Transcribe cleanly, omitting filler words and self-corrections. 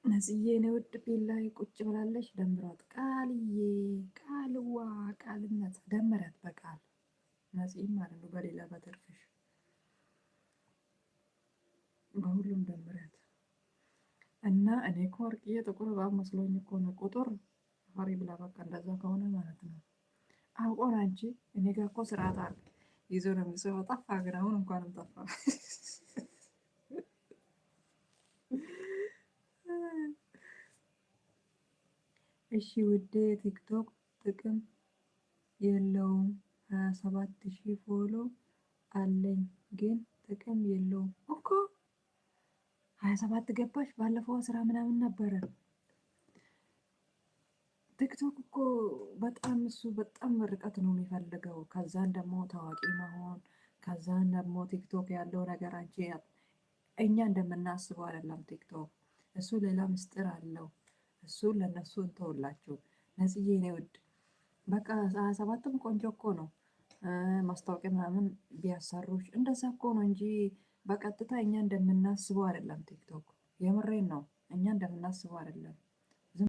ነጽዬ እኔ ውድ ፊት ላይ ቁጭ ብላለች። ደምሯት ቃልዬ ቃልዋ ቃልነት ደምረት በቃል ነጽይም ማለት ነው። በሌላ በትርፍሽ በሁሉም ደምረት እና እኔ እኮ ወርቅዬ ጥቁር እባብ መስሎኝ እኮ ነው። ቁጥር ፈሪ ብላ በቃ እንደዛ ከሆነ ማለት ነው። አውቆ ነው እንጂ እኔ ጋር እኮ ስርዓት አለ ይዞ ነው የሚጽፈው። ጠፋ ግን አሁን እንኳንም ጠፋ። እሺ ውዴ ቲክቶክ ጥቅም የለውም 27,000 ፎሎ አለኝ ግን ጥቅም የለውም እኮ 27 ገባሽ? ባለፈው 10 ምናምን ነበረ። ቲክቶክ እኮ በጣም እሱ በጣም ርቀት ነው የሚፈልገው። ከዛን ደግሞ ታዋቂ መሆን ከዛን ደግሞ ቲክቶክ ያለው ነገር አንቺ እኛ እንደምናስበው አይደለም። ቲክቶክ እሱ ሌላ ምስጢር አለው። እሱ ለነሱ እንተውላችሁ። ነጽዬ እኔ ውድ በቃ 27ም ቆንጆ እኮ ነው። ማስታወቂያ ምናምን ቢያሰሩሽ እንደዛ እኮ ነው እንጂ በቀጥታ እኛ እንደምናስበው አይደለም። ቲክቶክ የምሬን ነው። እኛ እንደምናስበው አይደለም።